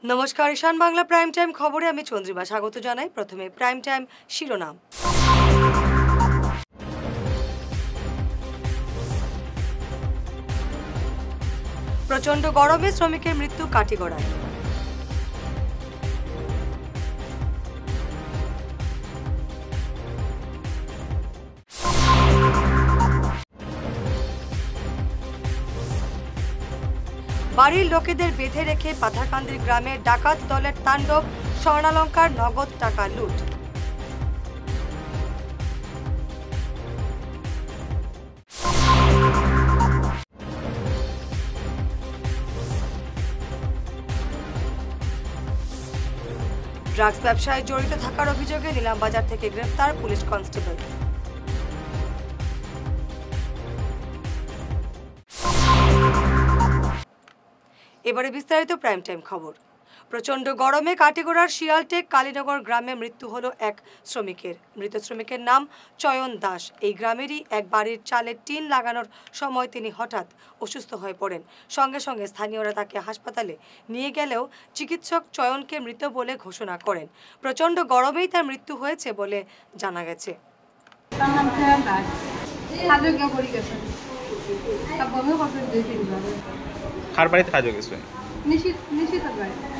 নমস্কার, ঈশান Bangla prime time খবরে আমি চন্দ্রিমা স্বাগত জানাই। প্রথমে প্রাইম টাইম শিরোনাম। প্রচণ্ড গরমে শ্রমিকের মৃত্যু কাটিগড়ায়। বাড়ির লোকেদের বেঁধে রেখে পাথারকান্দির গ্রামে ডাকাত দলের তাণ্ডব, স্বর্ণালঙ্কার নগদ টাকা লুট। ড্রাগস ব্যবসায় জড়িত থাকার অভিযোগে নিলামবাজার থেকে গ্রেফতার পুলিশ কনস্টেবল। এবারে বিস্তারিত প্রাইম টাইম খবর। প্রচণ্ড গরমে কাটিগড়ার শিয়ালটেক কালীনগর গ্রামে মৃত্যু হলো এক শ্রমিকের। মৃত শ্রমিকের নাম চয়ন দাস। এই গ্রামেরই এক বাড়ির চালের টিন লাগানোর সময় তিনি হঠাৎ অসুস্থ হয়ে পড়েন। সঙ্গে সঙ্গে স্থানীয়রা তাকে হাসপাতালে নিয়ে গেলেও চিকিৎসক চয়নকে মৃত বলে ঘোষণা করেন। প্রচণ্ড গরমেই তার মৃত্যু হয়েছে বলে জানা গেছে। কার বাড়িতে কাজ গেছে?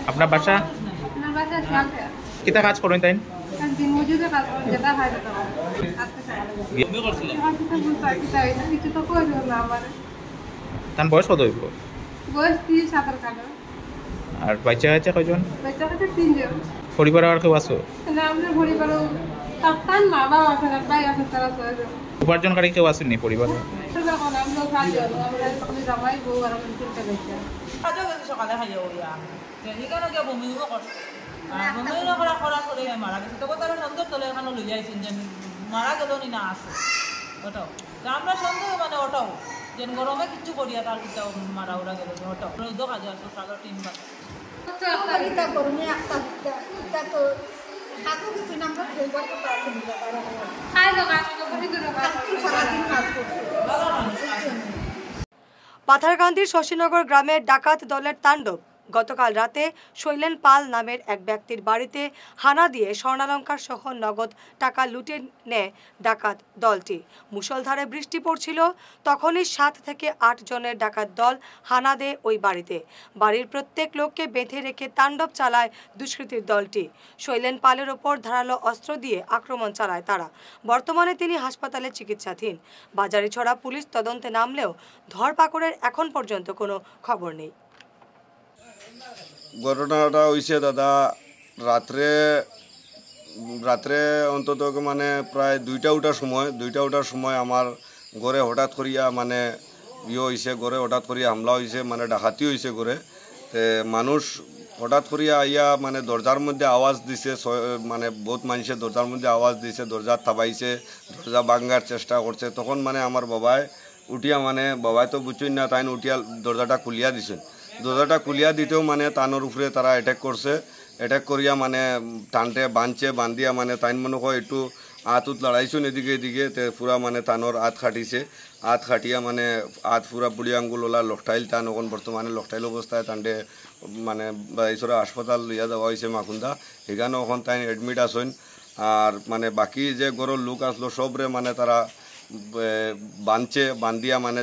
আপনার বাসা? কিতা কাজ করেন তাই? তার বয়স কত হইব? আর বাচ্চা আছে কয়জন? পরিবার আর কেউ আছো? উপার্জনকারী কেউ আসেনি পরিবার? সকালে খাইয়া এখানে গিয়ে বমিও করছে, বমিও করার পরে মারা গেছে। তখন তারা সন্দেহ তলে এখানে লই যাইছেন যে মারা গেল নি না আছে ওটাও আমরা সন্দেহ, মানে ওটাও যেন গরমে কিছু করিয়া তার কিটা মারা ওরা গেল ওটাও রোদ কাজে আসতো সাগর টিম পাথারকান্দির শশীনগর গ্রামের ডাকাত দলের তাণ্ডব। গতকাল রাতে শৈলেন পাল নামের এক ব্যক্তির বাড়িতে হানা দিয়ে স্বর্ণালঙ্কার সহ নগদ টাকা লুটে নেয় ডাকাত দলটি। মুষলধারে বৃষ্টি পড়ছিল, তখনই 7 থেকে 8 জনের ডাকাত দল হানা দেয় ওই বাড়িতে। বাড়ির প্রত্যেক লোককে বেঁধে রেখে তাণ্ডব চালায় দুষ্কৃতীর দলটি। শৈলেন পালের ওপর ধারালো অস্ত্র দিয়ে আক্রমণ চালায় তারা। বর্তমানে তিনি হাসপাতালে চিকিৎসাধীন। বাজারিছড়া পুলিশ তদন্তে নামলেও ধরপাকড়ের এখন পর্যন্ত কোনো খবর নেই। ঘটনাটা হয়েছে দাদা রাত্রে অন্তত মানে প্রায় 2টার সময় আমার ঘরে হঠাৎ করিয়া মানে হয়েছে, ঘরে হঠাৎ করিয়া হামলা হয়েছে, মানে ডাকাতি হয়েছে ঘরে। মানুষ হঠাৎ করিয়া আইয়া মানে দরজার মধ্যে আওয়াজ দিছে, মানে বহুত মানুষের দরজার মধ্যে আওয়াজ দিছে, দরজা থাবাইছে, দরজা ভাঙার চেষ্টা করছে। তখন মানে আমার বাবাই উঠিয়া, মানে বাবাই তো বুঝছেন না, তাই উঠিয়া দরজাটা খুলিয়া দিছেন। দরজাটা খুলিয়া দিতেও মানে তানোর উপরে তারা অ্যাটাক করিয়া মানে টানতে বান্ধিয়া মানে তাইন মনে হয় একটু হাত লড়াইছেন এদিকে পুরা মানে তানোর হাত খাটিয়া মানে হাত পুরা বুড়ি আঙ্গুল ওলা লকটাইল টান। এখন বর্তমানে লকটাইল অবস্থায় টানতে মানে বাইছরা হাসপাতাল লইয়া যাওয়া হয়েছে মাকুন্দা। এখানে এখন তাই এডমিট আছেন। আর মানে বাকি যে গরুর লোক আসলো সবরে মানে তারা বান্ধিয়া মানে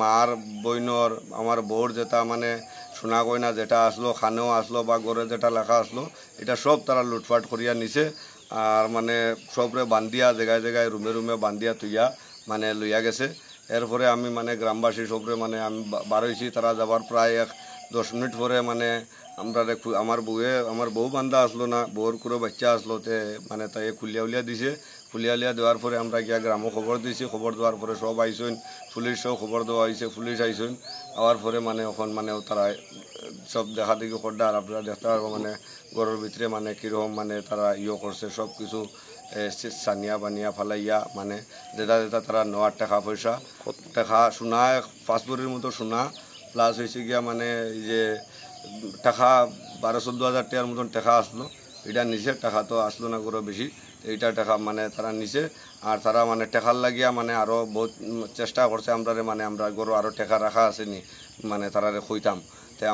মার বইনর আমার বউর যেটা মানে সোনা গয়না যেটা আসলো, খানেও আসলো বা গড়ে যেটা লেখা আসলো, এটা সব তারা লুটপাট করিয়া নিছে। আর মানে সবরে বান্ধিয়া জায়গায় রুমে বান্ধিয়া তুইয়া মানে লইয়া গেছে। এরপরে আমি মানে গ্রামবাসী সবরে মানে আমি বার হয়েছি। তারা যাবার প্রায় 10 মিনিট পরে মানে আমার বউ বান্ধা আসলো না, বউর কোনো বাচ্চা আসলো, মানে তাই খুলিয়া দিছে। খুলিয়া দেওয়ার পরে আমরা গিয়া গ্রামও খবর দিয়েছি। খবর দেওয়ার পরে সব আইসেন, পুলিশও খবর দেওয়া হয়েছে, পুলিশ আইসেন। আওয়ার পরে মানে এখন মানে তারা সব দেখা দেখি করতে। আর আপনারা দেখতে পারবো মানে ঘরের ভিতরে মানে কীরকম মানে তারা করছে, সব কিছু সানিয়া বানিয়া ফালাইয়া মানে যেটা তারা নেওয়ার টাকা পয়সা সোনা 5 ভরির মতো সোনা, প্লাস হয়েছে গিয়া মানে এই যে টাকা 12-14 হাজার টাকার মতন টাকা আসলো। এটা নিচে টাকা তো আসলো না করে বেশি, এইটা টাকা মানে তারা নিচে। আর তারা মানে টাকার লাগিয়া মানে আরও বহুত চেষ্টা করছে আমরা মানে আমরা গরু আরও টাকা রাখা আসেনি মানে তারা কইতাম। তে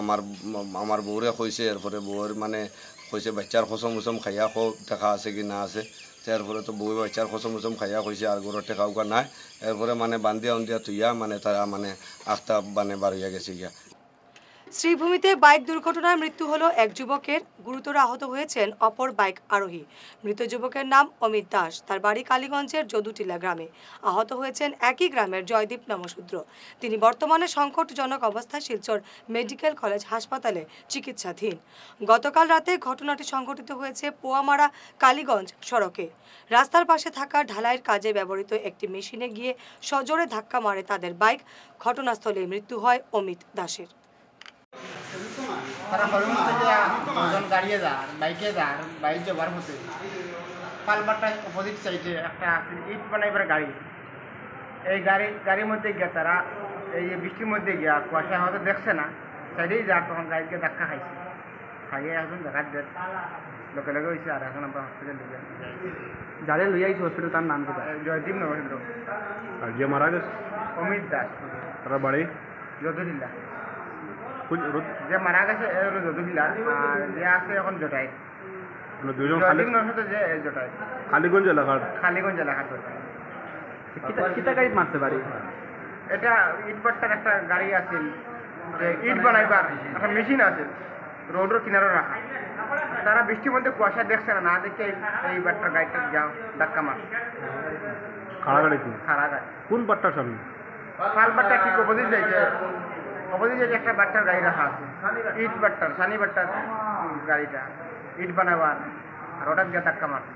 আমার বউরে কইছে, এরপরে বউর মানে কইছে বাচ্চার কসম উসম খাইয়া খুব টাকা আছে কি না আছে, তারপরে তো বউ বাচ্চার কসম উসম খাইয়া কইছে আর গরুর টেকা উকা নাই, এরপরে মানে বান্ধিয়া উন্দিয়া তুইয়া মানে তারা মানে আখতা মানে বার হইয়া গেছে গিয়া। শ্রীভূমিতে বাইক দুর্ঘটনায় মৃত্যু হলো এক যুবকের, গুরুতর আহত হয়েছেন অপর বাইক আরোহী। মৃত যুবকের নাম অমিত দাস, তার বাড়ি কালীগঞ্জের যদুটিলা গ্রামে। আহত হয়েছেন একই গ্রামের জয়দীপ নমশূদ্র। তিনি বর্তমানে সংকটজনক অবস্থায় শিলচর মেডিকেল কলেজ হাসপাতালে চিকিৎসাধীন। গতকাল রাতে ঘটনাটি সংঘটিত হয়েছে পোয়ামারা কালীগঞ্জ সড়কে। রাস্তার পাশে থাকা ঢালাইয়ের কাজে ব্যবহৃত একটি মেশিনে গিয়ে সজোরে ধাক্কা মারে তাদের বাইক। ঘটনাস্থলে মৃত্যু হয় অমিত দাসের। তারা হরিণ থেকে দুজন গাড়িয়ে যার বাইকে যার বাইক যাবার হতে পালবারটা অপোজিট সাইডে একটা ইট বানাইবার গাড়ি, এই গাড়ির মধ্যে গিয়া তারা এই বৃষ্টির মধ্যে গিয়া কুয়াশা হয়তো দেখছে না, সাইডেই যার তখন গাড়িকে ধাক্কা খাইছে, খাইয়ে এখন দেখার ডেট লোকে লোকে হয়েছে। আর এখন আমরা হসপিটাল লিখে যারে লই আইছে হসপিটাল তার নাম কি? জয়দীপ নবীন্দ্র। আর যে মারা গেছে অমিত দাস, তার বাড়ি যদুটিলা। দুজন যে মারা গেছে যদুটিলা, আর যে আছে এখন জটাই। জয়দীপ নবীন্দ্র যে জটাই কালীগঞ্জ এলাকার খালিগঞ্জ এলাকার জটাই। কিতা গাড়ি মারতে পারি? এটা ইটবাট্টার একটা গাড়ি আছে, যে ইট বানাইবার একটা মেশিন আছে রোডের কিনারে রাখা, তারা বৃষ্টির মধ্যে কুয়াশা দেখছে না, না দেখে এই বাট্টার গাড়িটা যাও ধাক্কা মারছে। খাড়া গাড়ি কি? খাড়া গাড়ি। কোন বাট্টার সামনে? ফাল বাট্টা ঠিক অপোজিট সাইডে একটা বাট্টার গাড়ি রাখা আছে, ইট বাট্টার সানি বাট্টার গাড়িটা ইট বানাবার, আর ওটা গিয়ে ধাক্কা মারছে।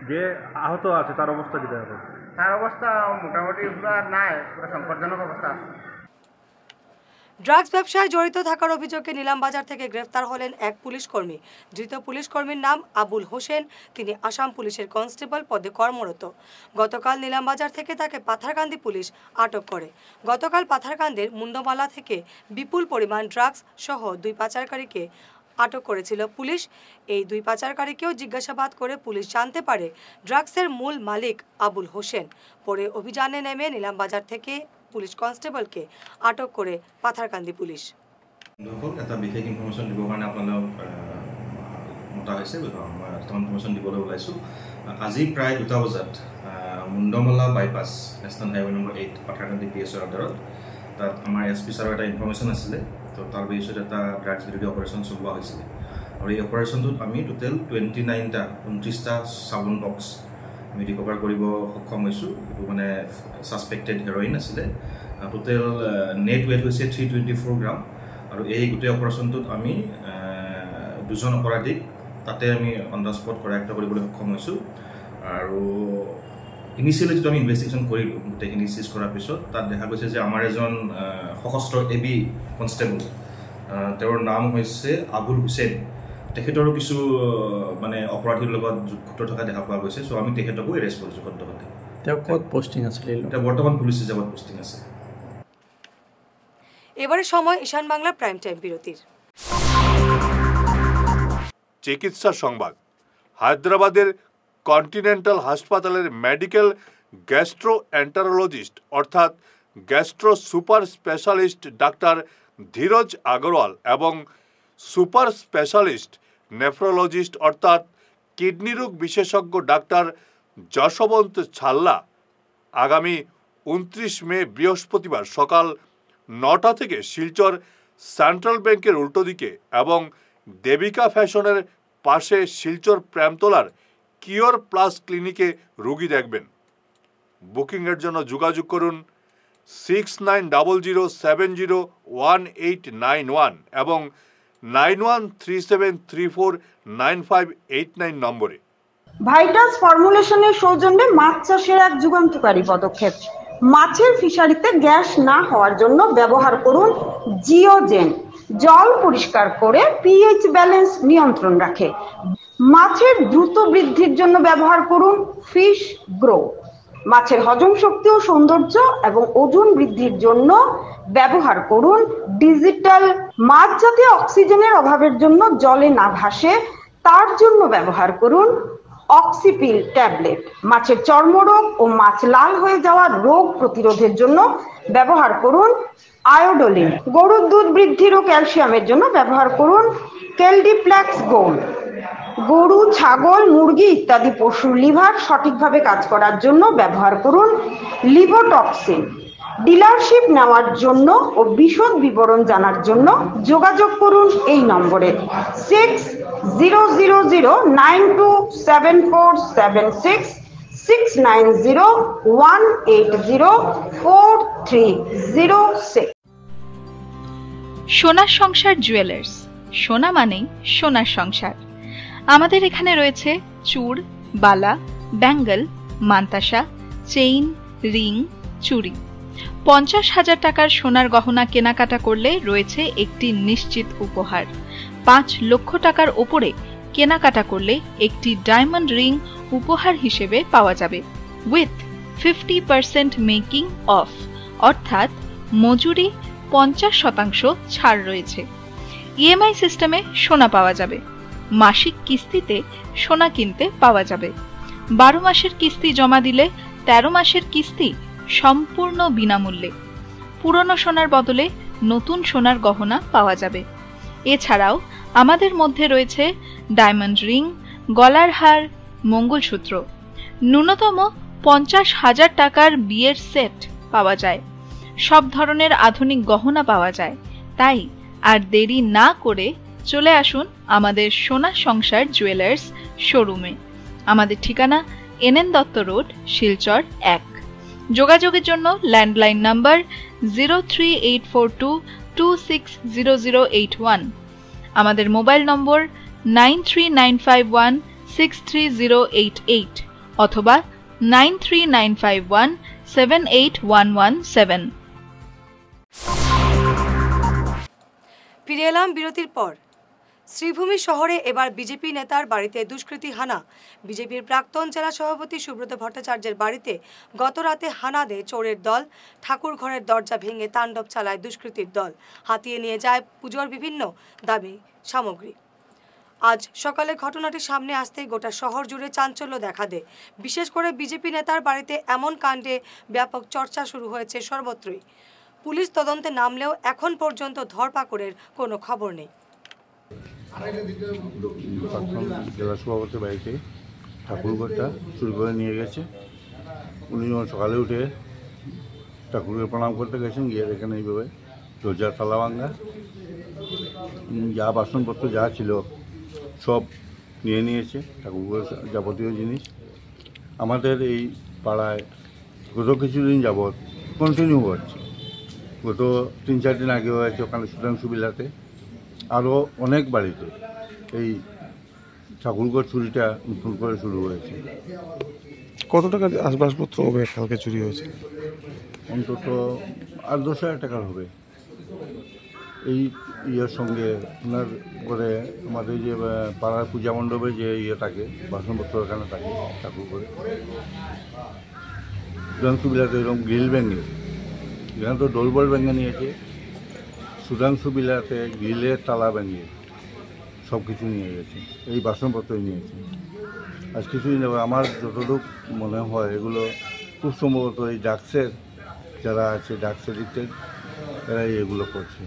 যে আহত আছে তার অবস্থা কি দেখো? তার অবস্থা মোটামুটি পুরো নাই, পুরো সংকটজনক অবস্থা আছে। ড্রাগস ব্যবসায় জড়িত থাকার অভিযোগে নিলামবাজার থেকে গ্রেফতার হলেন এক পুলিশ কর্মী। ধৃত পুলিশ কর্মীর নাম আবুল হোসেন। তিনি আসাম পুলিশের কনস্টেবল পদে কর্মরত। গতকাল নিলামবাজার থেকে তাকে পাথারকান্দি পুলিশ আটক করে। গতকাল পাথারকান্দির মুন্ডমালা থেকে বিপুল পরিমাণ ড্রাগস সহ 2 পাচারকারীকে আটক করেছিল পুলিশ। এই 2 পাচারকারীকেও জিজ্ঞাসাবাদ করে পুলিশ জানতে পারে ড্রাগসের মূল মালিক আবুল হোসেন। পরে অভিযানে নেমে নিলামবাজার থেকে পুলিশ কনস্টেবলকে আটক করে পাথারকান্দি পুলিশ। এটা বিশেষ ইনফরমেশ্যন দিবৰ কাৰণে আপোনালোক মতা হৈছে, ইনফৰমেশ্যন দিবলৈ ওলাইছোঁ। আজি প্ৰায় 2টা বজাত Mundamala bypass national highway number 8 Patharkandi PSৰ আণ্ডাৰত তাত আমাৰ SP ছাৰৰ এটা ইনফৰমেশ্যন আছিলে। তো তাৰ বেচিছত এটা ড্ৰাগছ বিৰোধী অপাৰেশ্যন চলোৱা হৈছিলে, আৰু এই অপাৰেশ্যনটোত আমি টোটেল 29টা চাবোন বক্স আমি ৰিকভাৰ কৰিব সক্ষম হৈছোঁ। এইটো মানে ছাছপেক্টেড হেৰইন আছিলে। টোটেল নেট ৱেট হৈছে 324 গ্ৰাম। আৰু এই গোটেই অপাৰেশ্যনটোত আমি 2জন অপৰাধীক তাতে আমি অন দ্য স্পট কৰায়ত্ব কৰিবলৈ সক্ষম হৈছোঁ। আৰু ইনিচিয়েলি যিটো আমি ইনভেষ্টিগেশ্যন কৰিলোঁ, গোটেইখিনি চিজ কৰাৰ পিছত তাত দেখা গৈছে যে আমাৰ এজন সশস্ত্ৰ AB কনষ্টেবল, তেওঁৰ নাম হৈছে আবুল হুছেইন। তেখেতৰো কিছু মানে অপৰাধীৰ লগত যুক্ত থকা দেখা পোৱা গৈছে। চ' আমি তেখেতকো এৰেষ্ট কৰিছোঁ সদ্যহতে। তেওঁ ক'ত পোষ্টিং আছিলে? এতিয়া বৰ্তমান পুলিচ ৰিজাৰ্ভত পোষ্টিং আছে। এবারে সময় ঈশান বাংলা প্রাইম টাইম বিরতির। চিকিৎসা সংবাদ। হায়দ্রাবাদের কন্টিনেন্টাল হাসপাতালের মেডিকেল গ্যাস্ট্রোএন্টারোলজিস্ট অর্থাৎ gastro super specialist doctor Dheeraj Agarwal এবং সুপার স্পেশালিস্ট নেফ্রোলজিস্ট অর্থাৎ কিডনি রোগ বিশেষজ্ঞ ডাক্তার যশবন্ত ছাল্লা আগামী 29 মে বৃহস্পতিবার সকাল 9টা থেকে শিলচর সেন্ট্রাল ব্যাংকের উল্টো দিকে এবং দেবিকা ফ্যাশনের পাশে শিলচর প্রেমতলার কিওর প্লাস ক্লিনিকে রোগী দেখবেন। বুকিংয়ের জন্য যোগাযোগ করুন 6900701891 এবং 9137349589 নম্বরে। ভাইটাস ফর্মুলেশনের সৌজন্যে মাছ চাষের এক যুগান্তকারী পদক্ষেপ। মাছের ফিশারিতে গ্যাস না হওয়ার জন্য ব্যবহার করুন জিওজেন। জল পরিষ্কার করে পিএইচ ব্যালেন্স নিয়ন্ত্রণ রাখে। মাছের দ্রুত বৃদ্ধির জন্য ব্যবহার করুন ফিশ গ্রো। মাছের হজম শক্তি ও সৌন্দর্য এবং ওজন বৃদ্ধির জন্য ব্যবহার করুন ডিজিটাল। মাছ যাতে অক্সিজেনের অভাবের জন্য জলে না ভাসে তার জন্য ব্যবহার করুন অক্সিপিল ট্যাবলেট মাছের চর্মরোগ ও মাছ লাল হয়ে যাওয়া রোগ প্রতিরোধের জন্য ব্যবহার করুন আয়োডোলিন। গরুর দুধ বৃদ্ধির ও ক্যালসিয়ামের জন্য ব্যবহার করুন কেলডিপ্লেক্স গোল্ড। গরু, ছাগল, মুরগি ইত্যাদি পশুর লিভার সঠিকভাবে কাজ করার জন্য ব্যবহার করুন লিভোটক্সিন। ডিলারশিপ নেওয়ার জন্য ও বিশদ বিবরণ জানার জন্য যোগাযোগ করুন এই নম্বরে 6000927476 6901804306। সোনার সংসার জুয়েলার্স, সোনা মানেই সোনার সংসার। আমাদের এখানে রয়েছে চূড়, বালা, ব্যাঙ্গল, মান্তাসা, চেইন, রিং, চুড়ি। 50,000 টাকার সোনার গহনা কেনাকাটা করলে রয়েছে একটি নিশ্চিত উপহার। 5 লক্ষ টাকার ওপরে কেনাকাটা করলে একটি ডায়মন্ড রিং উপহার হিসেবে পাওয়া যাবে উইথ 50% মেকিং অফ, অর্থাৎ মজুরি 50% ছাড় রয়েছে। ইএমআই সিস্টেমে সোনা পাওয়া যাবে। মাসিক কিস্তিতে সোনা কিনতে পাওয়া যাবে। 12 মাসের কিস্তি জমা দিলে 13 মাসের কিস্তি সম্পূর্ণ বিনামূল্যে। পুরনো সোনার বদলে নতুন সোনার গহনা পাওয়া যাবে। এছাড়াও আমাদের মধ্যে রয়েছে ডায়মন্ড রিং, গলার হার, মঙ্গলসূত্র। ন্যূনতম 50,000 টাকার বিয়ের সেট পাওয়া যায়। সব ধরনের আধুনিক গহনা পাওয়া যায়। তাই আর দেরি না করে চলে আসুন আমাদের সোনা সংসার জুয়েলার্স শোরুমে। আমাদের ঠিকানা NN দত্ত রোড, শিলচর 1। যোগাযোগের জন্য ল্যান্ডলাইন নাম্বার 03842260081, আমাদের মোবাইল নম্বর 9395163088 অথবা 9395178117। ফিরে এলাম বিরতির পর। শ্রীভূমি শহরে এবার বিজেপি নেতার বাড়িতে দুষ্কৃতী হানা। বিজেপির প্রাক্তন জেলা সভাপতি সুব্রত ভট্টাচার্যের বাড়িতে গত রাতে হানা দেয় চোরের দল। ঠাকুর ঘরের দরজা ভেঙে তাণ্ডব চালায় দুষ্কৃতীর দল। হাতিয়ে নিয়ে যায় পুজোর বিভিন্ন দামি সামগ্রী। আজ সকালে ঘটনাটি সামনে আসতেই গোটা শহর জুড়ে চাঞ্চল্য দেখা দেয়। বিশেষ করে বিজেপি নেতার বাড়িতে এমন কাণ্ডে ব্যাপক চর্চা শুরু হয়েছে সর্বত্রই। পুলিশ তদন্তে নামলেও এখন পর্যন্ত ধরপাকড়ের কোনো খবর নেই। প্রাক্তন জেলা সভাপতির বাড়িতে ঠাকুরঘরটা চুরি করে নিয়ে গেছে। উনি সকালে উঠে ঠাকুরকে প্রণাম করতে গেছেন, গিয়ে দেখেন এইভাবে দরজার তালা ভাঙা, যা বাসনপত্র যা ছিল সব নিয়ে নিয়েছে, ঠাকুরঘরের যাবতীয় জিনিস। আমাদের এই পাড়ায় গত কিছুদিন যাবৎ কন্টিনিউ হচ্ছে। গত 3-4 দিন আগে হয়েছে ওখানে সুধাংশু বিলাতে, আরও অনেক বাড়িতে এই ঠাকুরঘর চুরিটা নতুন করে শুরু হয়েছে। কত টাকার আসবাবপত্র হবে কালকে চুরি হয়েছে? অন্তত 8-10 হাজার টাকার হবে। এই ইয়ের সঙ্গে ওনার করে আমাদের যে পাড়ার পূজা মণ্ডপে যে ইয়ে থাকে, বাসনপত্র এখানে থাকে ঠাকুর করে, সুধাংশু বিলাতে এরকম গ্রিল ভেঙে, এখানে তো ডোলবল ভেঙে নিয়েছে, সুধাংশু বিলাতে গ্রিলের তালা ভেঙে সব কিছু নিয়ে গেছে, এই বাসনপত্রই নিয়েছে। আজ কিছুদিন যাবে আমার যতটুকু মনে হয় এগুলো খুব সম্ভবত এই ডাক্সের যারা আছে, ডাক্স এডিক্টেড, এরাই এগুলো করছে।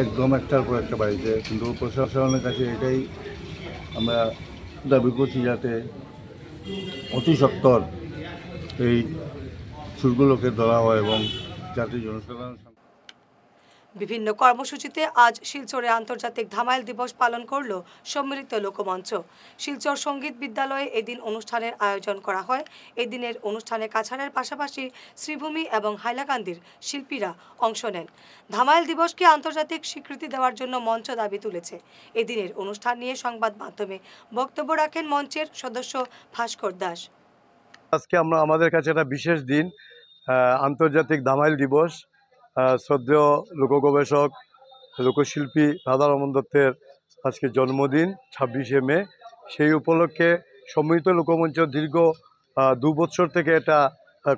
একদম একটার পর একটা বাড়িতে। কিন্তু প্রশাসনের কাছে এটাই আমরা দাবি করছি যাতে অতি সত্বর এই চুরগুলোকে ধরা হয় এবং যাতে জনসাধারণ। বিভিন্ন কর্মসূচিতে আজ শিলচরে আন্তর্জাতিক ধামাইল দিবস পালন করল সম্মিলিত লোকমঞ্চ। শিলচর সঙ্গীত বিদ্যালয়ে এদিন অনুষ্ঠানের আয়োজন করা হয়। এদিনের অনুষ্ঠানে কাছাড়ের পাশাপাশি শ্রীভূমি এবং হাইলাকান্দির শিল্পীরা অংশ নেন। ধামাইল দিবসকে আন্তর্জাতিক স্বীকৃতি দেওয়ার জন্য মঞ্চ দাবি তুলেছে। এদিনের অনুষ্ঠান নিয়ে সংবাদ মাধ্যমে বক্তব্য রাখেন মঞ্চের সদস্য ভাস্কর দাস। আজকে আমাদের কাছে একটা বিশেষ দিন, আন্তর্জাতিক ধামাইল দিবস। শ্রদ্ধেয় লোকগবেষক লোকশিল্পী রাধারমণ দত্তের আজকে জন্মদিন 26শে মে। সেই উপলক্ষে সম্মিলিত লোকমঞ্চ দীর্ঘ 2 বছর থেকে এটা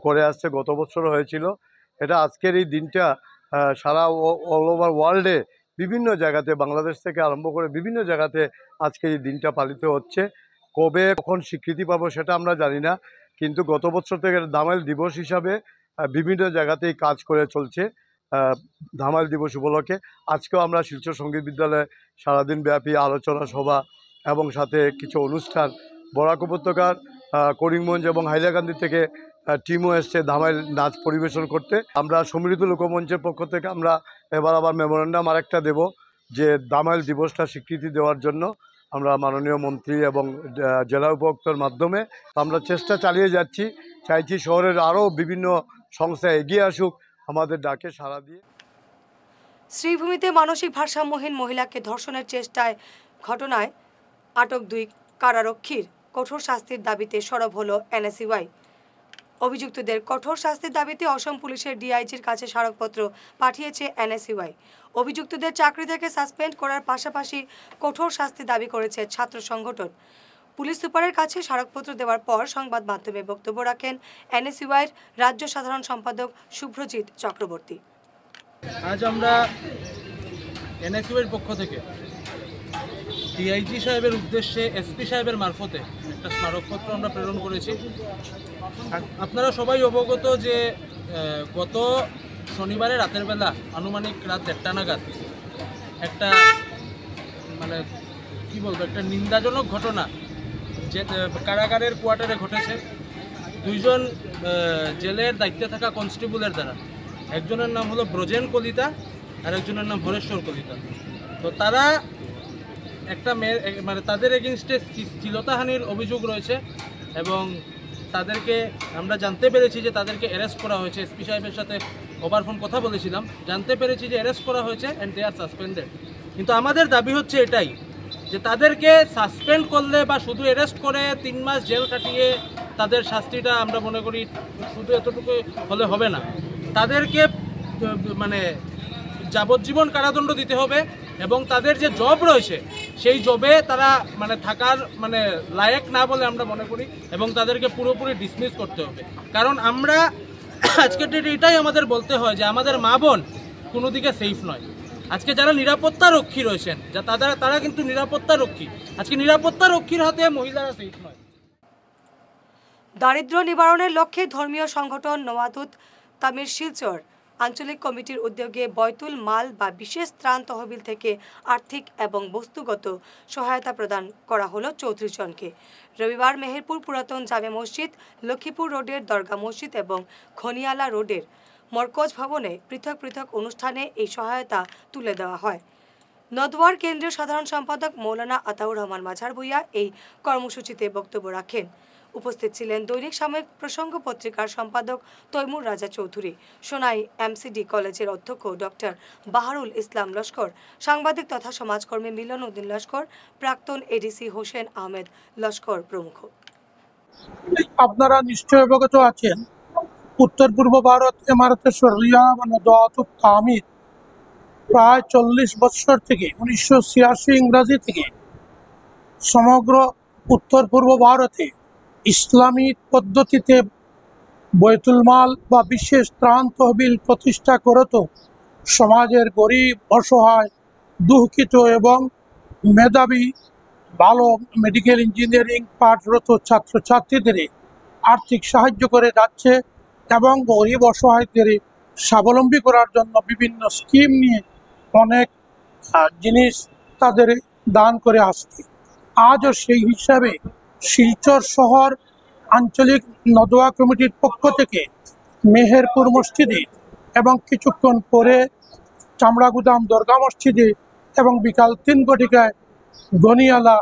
করে আসছে। গত বছর হয়েছিল এটা। আজকের এই দিনটা সারা অল ওভার ওয়ার্ল্ডে বিভিন্ন জায়গাতে বাংলাদেশ থেকে আরম্ভ করে বিভিন্ন জায়গাতে আজকে এই দিনটা পালিত হচ্ছে। কবে কখন স্বীকৃতি পাবো সেটা আমরা জানি না, কিন্তু গত বছর থেকে দামাইল দিবস হিসাবে বিভিন্ন জায়গাতেই কাজ করে চলছে। দামাইল দিবস উপলক্ষে আজকেও আমরা শিলচর সঙ্গীত বিদ্যালয়ে সারাদিন ব্যাপী আলোচনা সভা এবং সাথে কিছু অনুষ্ঠান, বরাক উপত্যকার করিমগঞ্জ এবং হাইলাকান্দি থেকে টিমও এসছে দামাইল নাচ পরিবেশন করতে। আমরা সম্মিলিত লোকমঞ্চের পক্ষ থেকে আমরা এবার আবার মেমোরেন্ডাম আরেকটা দেব যে দামাইল দিবসটা স্বীকৃতি দেওয়ার জন্য আমরা মাননীয় মন্ত্রী এবং জেলা উপায়ুক্তর মাধ্যমে আমরা চেষ্টা চালিয়ে যাচ্ছি। চাইছি শহরের আরও বিভিন্ন সংস্থা এগিয়ে আসুক আমাদের ডাকে সাড়া দিয়ে। শ্রীভূমিতে মানসিক ভারসাম্যহীন মহিলাকে ধর্ষণের ঘটনায় আটক 2 কারারক্ষীর কঠোর শাস্তির দাবিতে সরব হলো এনএসইউআই। অভিযুক্তদের কঠোর শাস্তির দাবিতে অসম পুলিশের ডিআইজির কাছে স্মারকপত্র পাঠিয়েছে এনএসইউআই। অভিযুক্তদের চাকরি থেকে সাসপেন্ড করার পাশাপাশি কঠোর শাস্তি দাবি করেছে ছাত্র সংগঠন। পুলিশ সুপারের কাছে স্মারকপত্র দেওয়ার পর সংবাদ মাধ্যমে বক্তব্য রাখেন এনএসইউআইয়ের রাজ্য সাধারণ সম্পাদক শুভ্রজিৎ চক্রবর্তী। আজ আমরা এনএসইউআইয়ের পক্ষ থেকে ডিআইজি সাহেবের উদ্দেশ্যে এসপি সাহেবের মারফতে একটা স্মারকপত্র আমরা প্রেরণ করেছি। আপনারা সবাই অবগত যে গত শনিবারে রাতের বেলা আনুমানিক রাত 1টা নাগাদ একটা একটা নিন্দাজনক ঘটনা যে কারাগারের কোয়ার্টারে ঘটেছে। 2 জন জেলের দায়িত্বে থাকা কনস্টেবলের দ্বারা, একজনের নাম হলো ব্রজেন কলিতা আর একজনের নাম হরেশ্বর কলিতা। তো তারা একটা তাদের এগেনস্টে শ্লীলতাহানির অভিযোগ রয়েছে এবং তাদেরকে আমরা জানতে পেরেছি যে তাদেরকে অ্যারেস্ট করা হয়েছে। এসপি সাহেবের সাথে ওভারফোন কথা বলেছিলাম, জানতে পেরেছি যে অ্যারেস্ট করা হয়েছে অ্যান্ড দে আর সাসপেন্ডেড। কিন্তু আমাদের দাবি হচ্ছে এটাই যে তাদেরকে সাসপেন্ড করলে বা শুধু অ্যারেস্ট করে 3 মাস জেল কাটিয়ে তাদের শাস্তিটা আমরা মনে করি শুধু এতটুকু হলে হবে না। তাদেরকে যাবজ্জীবন কারাদণ্ড দিতে হবে এবং তাদের যে জব রয়েছে সেই জবে তারা থাকার লায়ক না বলে আমরা মনে করি এবং তাদেরকে পুরোপুরি ডিসমিস করতে হবে। কারণ আমরা আজকের ডেটে এটাই আমাদের বলতে হয় যে আমাদের মা বোন কোনো দিকে সেফ নয়। আজকে যারা নিরাপত্তা রক্ষী রয়েছেন তারা কিন্তু নিরাপত্তা রক্ষী, আজকে নিরাপত্তা রক্ষীর হাতে মহিলারা সেফ নয়। দারিদ্র্য নিবারণের লক্ষ্যে ধর্মীয় সংগঠন নওয়াতুত তামির শিলচর আঞ্চলিক কমিটির উদ্যোগে বৈতুল মাল বা বিশেষ ত্রাণ তহবিল থেকে আর্থিক এবং বস্তুগত সহায়তা প্রদান করা হলো 34 জনকে। রবিবার মেহেরপুর পুরাতন জামে মসজিদ, লক্ষ্মীপুর রোডের দরগা মসজিদ এবং খনিয়ালা রোডের মরকজ ভবনে পৃথক পৃথক অনুষ্ঠানে এই সহায়তা তুলে দেওয়া হয়। নদওয়ার কেন্দ্রীয় সাধারণ সম্পাদক মৌলানা আতাউর রহমান মাঝার ভূঁইয়া এই কর্মসূচিতে বক্তব্য রাখেন। উপস্থিত ছিলেন দৈনিক সাময়িক প্রসঙ্গ পত্রিকার সম্পাদক তৈমুর রাজা চৌধুরী, সোনাই এমসিডি কলেজের অধ্যক্ষ ডক্টর বাহারুল ইসলাম লস্কর, সাংবাদিক তথা সমাজকর্মী মিলন উদ্দিন লস্কর, প্রাক্তন এডিসি হোসেন আহমেদ লস্কর প্রমুখ। আপনারা নিশ্চয় অবগত আছেন, উত্তর পূর্ব ভারত ইমারতে শরিয়া বা নওয়াতুত তামির প্রায় 40 বছর থেকে 1986 ইংরাজি থেকে সমগ্র উত্তর পূর্ব ভারতে ইসলামী পদ্ধতিতে বৈতুল মাল বা বিশেষ ত্রাণ তহবিল প্রতিষ্ঠা করত সমাজের গরিব, অসহায়, দুঃখিত এবং মেধাবী ভালো মেডিকেল ইঞ্জিনিয়ারিং পাঠরত ছাত্রছাত্রীদের আর্থিক সাহায্য করে যাচ্ছে এবং গরিব অসহায়দের স্বাবলম্বী করার জন্য বিভিন্ন স্কিম নিয়ে অনেক জিনিস তাদের দান করে আসছে। আজও সেই হিসাবে শিলচর শহর আঞ্চলিক নদওয়া কমিটির পক্ষ থেকে মেহেরপুর মসজিদে এবং কিছুক্ষণ পরে চামড়াগুদাম দরগা মসজিদে এবং বিকাল 3 ঘটিকায় গনিয়ালা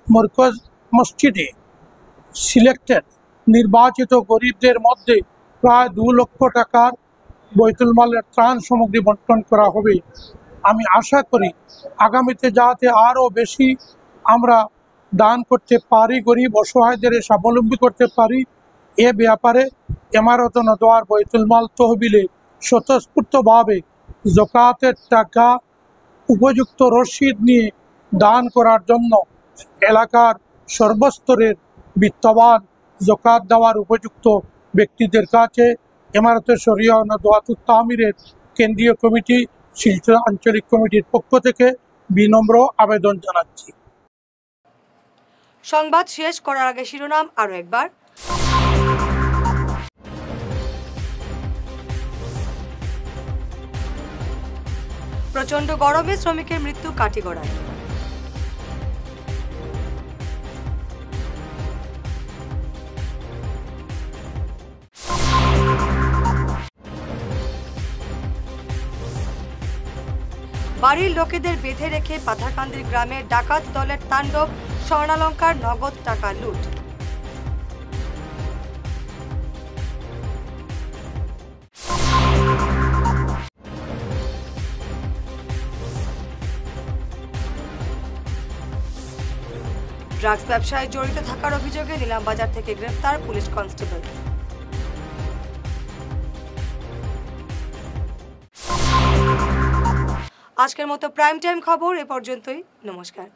মরকজ মসজিদে সিলেক্টেড নির্বাচিত গরিবদের মধ্যে প্রায় 2 লক্ষ টাকার বৈতুল মালের ত্রাণ সামগ্রী বন্টন করা হবে। আমি আশা করি আগামীতে যাতে আরও বেশি আমরা দান করতে পারি, গরিব অসহায়দের স্বাবলম্বী করতে পারি, এ ব্যাপারে ইমারত নদওয়ার বৈতুল মাল তহবিলে স্বতঃস্ফূর্তভাবে যাকাতের টাকা উপযুক্ত রসিদ নিয়ে দান করার জন্য এলাকার সর্বস্তরের বিত্তবান যাকাত দেওয়ার উপযুক্ত ব্যক্তিদের কাছে ইমারতে শরিয়া নওয়াতুত তামিরের কেন্দ্রীয় কমিটি শিলচর আঞ্চলিক কমিটির পক্ষ থেকে বিনম্র আবেদন জানাচ্ছি। সংবাদ শেষ করার আগে শিরোনাম আরো একবার। প্রচন্ড গরমে শ্রমিকের মৃত্যু কাটিগড়ায়। বাড়ির লোকেদের বেঁধে রেখে পাথারকান্দির গ্রামে ডাকাত দলের তাণ্ডব, স্বর্ণালঙ্কার নগদ টাকা লুট। ড্রাগস ব্যবসায় জড়িত থাকার অভিযোগে নিলামবাজার থেকে গ্রেফতার পুলিশ কনস্টেবল। আজকের মতো প্রাইম টাইম খবর এ পর্যন্তই। নমস্কার।